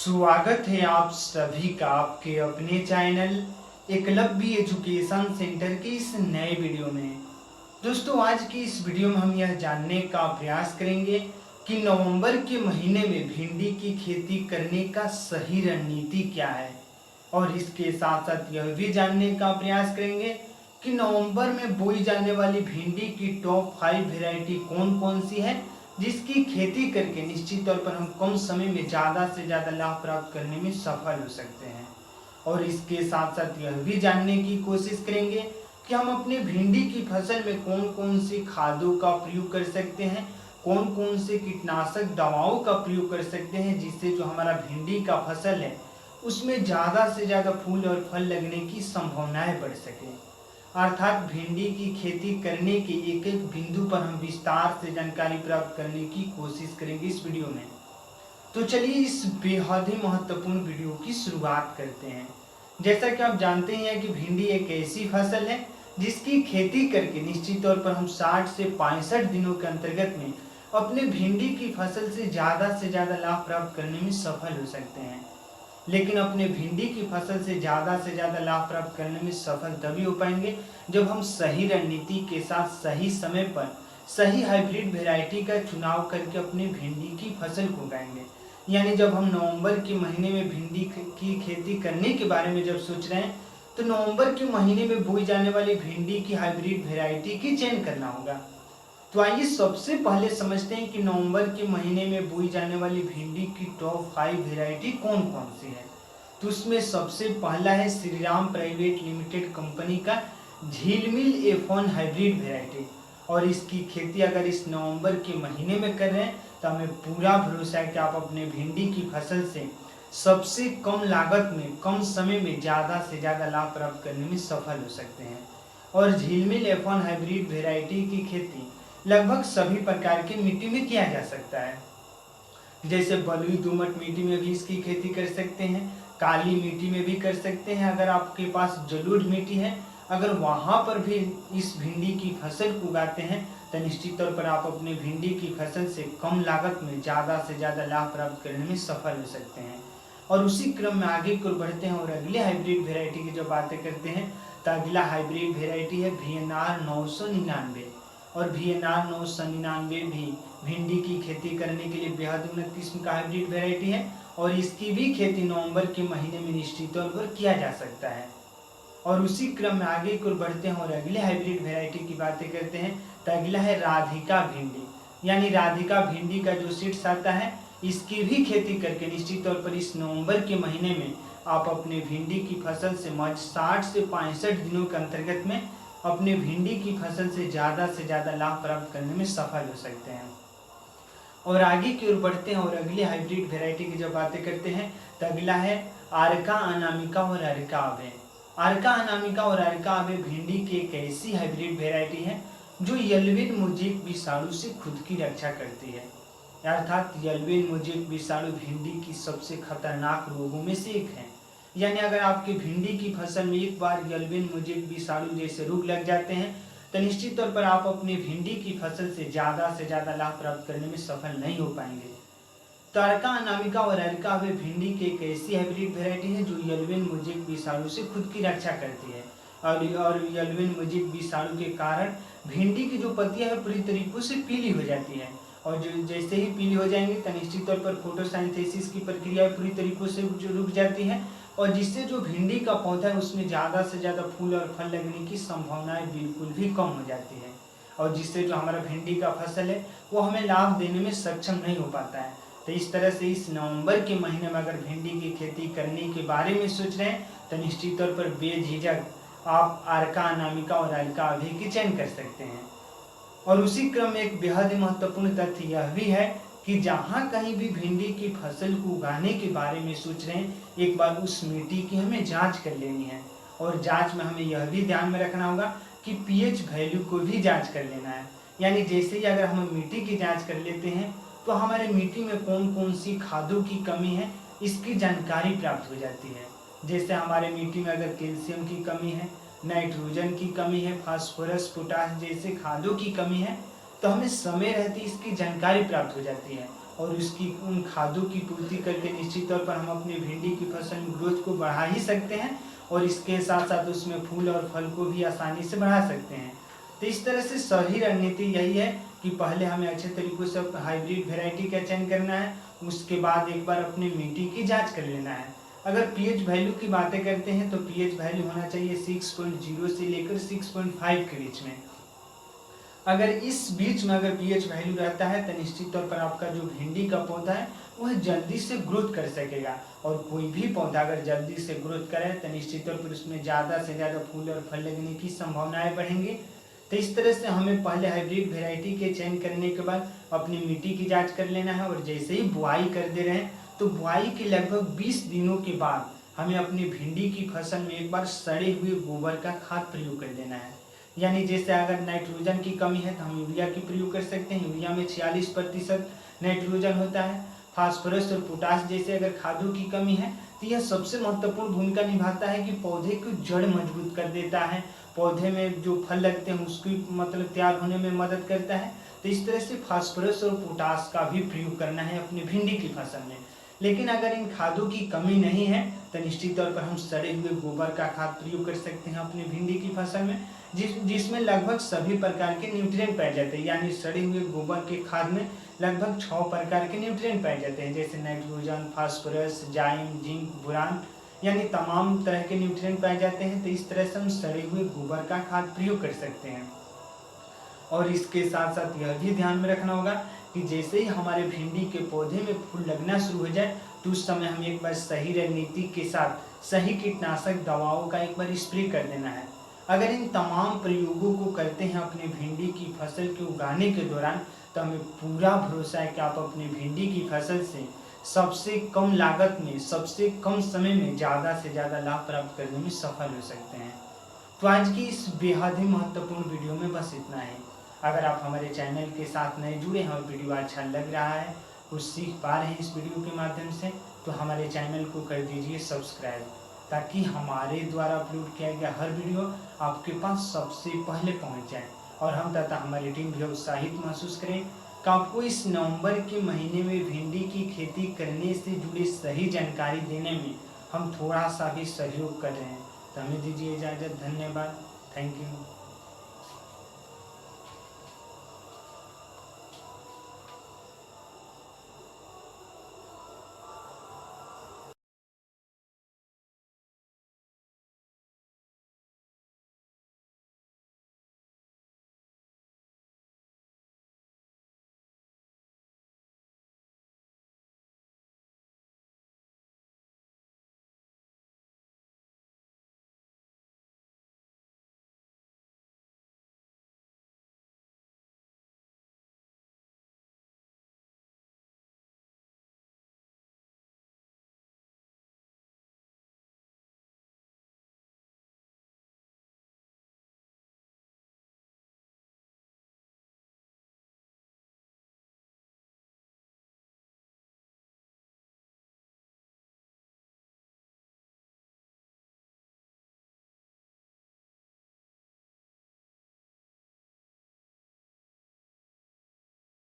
स्वागत है आप सभी का आपके अपने चैनल एकलव्य एजुकेशन सेंटर के इस नए वीडियो में। दोस्तों, आज की इस वीडियो में हम यह जानने का प्रयास करेंगे कि नवंबर के महीने में भिंडी की खेती करने का सही रणनीति क्या है, और इसके साथ साथ यह भी जानने का प्रयास करेंगे कि नवंबर में बोई जाने वाली भिंडी की टॉप 5 वैरायटी कौन कौन सी है, जिसकी खेती करके निश्चित तौर पर हम कम समय में ज़्यादा से ज़्यादा लाभ प्राप्त करने में सफल हो सकते हैं। और इसके साथ साथ यह भी जानने की कोशिश करेंगे कि हम अपने भिंडी की फसल में कौन कौन सी खादों का प्रयोग कर सकते हैं, कौन कौन से कीटनाशक दवाओं का प्रयोग कर सकते हैं, जिससे जो हमारा भिंडी का फसल है उसमें ज़्यादा से ज़्यादा फूल और फल लगने की संभावनाएं बढ़ सके। अर्थात भिंडी की खेती करने के एक एक बिंदु पर हम विस्तार से जानकारी प्राप्त करने की कोशिश करेंगे इस वीडियो में। तो चलिए इस बेहद ही महत्वपूर्ण वीडियो की शुरुआत करते हैं। जैसा कि आप जानते हैं कि भिंडी एक ऐसी फसल है जिसकी खेती करके निश्चित तौर पर हम 60 से 65 दिनों के अंतर्गत में अपने भिंडी की फसल से ज़्यादा लाभ प्राप्त करने में सफल हो सकते हैं। लेकिन अपने भिंडी की फसल से ज़्यादा लाभ प्राप्त करने में सफल तभी हो पाएंगे जब हम सही रणनीति के साथ सही समय पर सही हाइब्रिड वैरायटी का चुनाव करके अपने भिंडी की फसल को उगाएंगे। यानी जब हम नवंबर के महीने में भिंडी की खेती करने के बारे में जब सोच रहे हैं तो नवंबर के महीने में बोई जाने वाली भिंडी की हाइब्रिड वैरायटी की चयन करना होगा। तो आइए सबसे पहले समझते हैं कि नवंबर के महीने में बोई जाने वाली भिंडी की टॉप 5 वैरायटी कौन कौन सी है। तो उसमें सबसे पहला है श्रीराम प्राइवेट लिमिटेड कंपनी का झीलमिल F1 हाइब्रिड वैरायटी। और इसकी खेती अगर इस नवंबर के महीने में कर रहे हैं तो हमें पूरा भरोसा है कि आप अपने भिंडी की फसल से सबसे कम लागत में कम समय में ज़्यादा से ज़्यादा लाभ प्राप्त करने में सफल हो सकते हैं। और झीलमिल F1 हाइब्रिड वैरायटी की खेती लगभग सभी प्रकार की मिट्टी में किया जा सकता है। जैसे बलुई दोमट मिट्टी में भी इसकी खेती कर सकते हैं, काली मिट्टी में भी कर सकते हैं। अगर आपके पास जलोढ़ मिट्टी है, अगर वहाँ पर भी इस भिंडी की फसल को उगाते हैं तो निश्चित तौर पर आप अपने भिंडी की फसल से कम लागत में ज़्यादा से ज़्यादा लाभ प्राप्त करने में सफल हो सकते हैं। और उसी क्रम में आगे को बढ़ते हैं और अगले हाइब्रिड वेराइटी की जब बातें करते हैं तो अगला हाइब्रिड वेराइटी है VNR 999। और VNR 999 भी भिंडी की खेती करने के लिए बेहद उन्नत किस्म का हाइब्रिड वेराइटी है और इसकी भी खेती नवंबर के महीने में निश्चित तौर पर किया जा सकता है। और उसी क्रम में आगे को बढ़ते हैं और अगले हाइब्रिड वेराइटी की बातें करते हैं तो अगला है राधिका भिंडी। यानी राधिका भिंडी का जो सीड्स आता है इसकी भी खेती करके निश्चित तौर पर इस नवंबर के महीने में आप अपने भिंडी की फसल से 60 से 65 दिनों के अंतर्गत में अपने भिंडी की फसल से ज़्यादा लाभ प्राप्त करने में सफल हो सकते हैं। और आगे की ओर बढ़ते हैं और अगली हाइब्रिड वेराइटी की जब बातें करते हैं तो अगला है आर्का अनामिका और अर्का अभय। आर्का अनामिका और अर्का अभय भिंडी की एक ऐसी हाइब्रिड वेराइटी है जो यल्विन मोज़ेक विषाणु से खुद की रक्षा करती है। अर्थात यल्विन मोज़ेक विषाणु भिंडी की सबसे खतरनाक रोगों में से एक है। यानी अगर आपकी भिंडी की फसल में एक बार यल्विन मोज़ेक विषाणु जैसे रोग लग जाते हैं तो निश्चित तौर पर आप अपनी भिंडी की फसल से ज़्यादा लाभ प्राप्त करने में सफल नहीं हो पाएंगे। तो अर्का अनामिका और अर्का अभय भिंडी की एक ऐसी हाइब्रिड वेराइटी है जो यल्विन मोज़ेक विषाणु से खुद की रक्षा करती है। और यल्विन मोज़ेक विषाणु के कारण भिंडी की जो पत्तियां है पूरी तरीकों से पीली हो जाती है। और जो जैसे ही पीली हो जाएंगी तो निश्चित तौर पर फोटोसिंथेसिस की प्रक्रिया पूरी तरीकों से रुक जाती है और जिससे जो भिंडी का पौधा है उसमें ज़्यादा से ज़्यादा फूल और फल लगने की संभावनाएं बिल्कुल भी कम हो जाती है। और जिससे जो हमारा भिंडी का फसल है वो हमें लाभ देने में सक्षम नहीं हो पाता है। तो इस तरह से इस नवंबर के महीने में अगर भिंडी की खेती करने के बारे में सोच रहे हैं तो निश्चित तौर पर बेझिझक आप आर्का अनामिका और अर्का अभय की चयन कर सकते हैं। और उसी क्रम में एक बेहद ही महत्वपूर्ण तथ्य यह भी है कि जहाँ कहीं भी भिंडी की फसल को उगाने के बारे में सोच रहे हैं एक बार उस मिट्टी की हमें जांच कर लेनी है। और जांच में हमें यह भी ध्यान में रखना होगा कि पीएच वैल्यू को भी जांच कर लेना है। यानी जैसे ही अगर हम मिट्टी की जांच कर लेते हैं तो हमारे मिट्टी में कौन कौन सी खादों की कमी है इसकी जानकारी प्राप्त हो जाती है। जैसे हमारे मिट्टी में अगर कैल्शियम की कमी है, नाइट्रोजन की कमी है, फास्फोरस पोटास जैसे खादों की कमी है तो हमें समय रहती इसकी जानकारी प्राप्त हो जाती है और उसकी उन खादों की पूर्ति करके निश्चित तौर पर हम अपनी भिंडी की फसल में ग्रोथ को बढ़ा ही सकते हैं और इसके साथ साथ उसमें फूल और फल को भी आसानी से बढ़ा सकते हैं। तो इस तरह से सही रणनीति यही है कि पहले हमें अच्छे तरीक़ों से हाइब्रिड वेराइटी का चयन करना है, उसके बाद एक बार अपनी मिट्टी की जाँच कर लेना है। अगर पीएच वैल्यू की बातें करते हैं तो पीएच वैल्यू होना चाहिए 6.0 से लेकर 6.5 के बीच में। अगर इस बीच में अगर पीएच वैल्यू रहता है तो निश्चित तौर पर आपका जो भिंडी का पौधा है वह जल्दी से ग्रोथ कर सकेगा। और कोई भी पौधा अगर जल्दी से ग्रोथ करे तो निश्चित तौर पर उसमें ज़्यादा से ज़्यादा फूल और फल लगने की संभावनाएं बढ़ेंगी। तो इस तरह से हमें पहले हाइब्रिड वेराइटी के चयन करने के बाद अपनी मिट्टी की जाँच कर लेना है और जैसे ही बुआई कर दे रहे हैं तो बुआई के लगभग 20 दिनों के बाद हमें अपनी भिंडी की फसल में एक बार सड़े हुए गोबर का खाद प्रयोग कर देना है। यानी जैसे अगर नाइट्रोजन की कमी है तो हम यूरिया की प्रयोग कर सकते हैं। यूरिया में 46% नाइट्रोजन होता है। फास्फोरस और पोटास जैसे अगर खादों की कमी है तो यह सबसे महत्वपूर्ण भूमिका निभाता है कि पौधे की जड़ मजबूत कर देता है, पौधे में जो फल लगते हैं उसकी मतलब तैयार होने में मदद करता है। तो इस तरह से फास्फोरस और पोटास का भी प्रयोग करना है अपनी भिंडी की फसल में। लेकिन अगर इन खादों की कमी नहीं है तो निश्चित तौर पर हम सड़े हुए गोबर का खाद प्रयोग कर सकते हैं अपनी भिंडी की फसल में, जिसमें लगभग सभी प्रकार के न्यूट्रिएंट पाए जाते हैं। यानी सड़े हुए गोबर के खाद में लगभग 6 प्रकार के न्यूट्रिएंट पाए जाते हैं, जैसे नाइट्रोजन, फास्फोरस, जाइम, जिंक, बोरान, यानी तमाम तरह के न्यूट्रिएंट पाए जाते हैं। तो इस तरह से हम सड़े हुए गोबर का खाद प्रयोग कर सकते हैं। और इसके साथ साथ यह भी ध्यान में रखना होगा कि जैसे ही हमारे भिंडी के पौधे में फूल लगना शुरू हो जाए तो उस समय हमें एक बार सही रणनीति के साथ सही कीटनाशक दवाओं का एक बार स्प्रे कर देना है। अगर इन तमाम प्रयोगों को करते हैं अपनी भिंडी की फसल के उगाने के दौरान तो हमें पूरा भरोसा है कि आप अपनी भिंडी की फसल से सबसे कम लागत में सबसे कम समय में ज़्यादा से ज़्यादा लाभ प्राप्त करने में सफल हो सकते हैं। तो आज की इस बेहद ही महत्वपूर्ण वीडियो में बस इतना ही। अगर आप हमारे चैनल के साथ नए जुड़े हैं और वीडियो अच्छा लग रहा है, कुछ सीख पा रहे हैं इस वीडियो के माध्यम से, तो हमारे चैनल को कर दीजिए सब्सक्राइब, ताकि हमारे द्वारा अपलोड किया गया हर वीडियो आपके पास सबसे पहले पहुंच जाए और हम तथा हमारी टीम भी उत्साहित महसूस करें कि आपको इस नवंबर के महीने में भिंडी की खेती करने से जुड़ी सही जानकारी देने में हम थोड़ा सा भी सहयोग कर रहे हैं। तो हमें दीजिए इजाज़त। धन्यवाद। Thank you.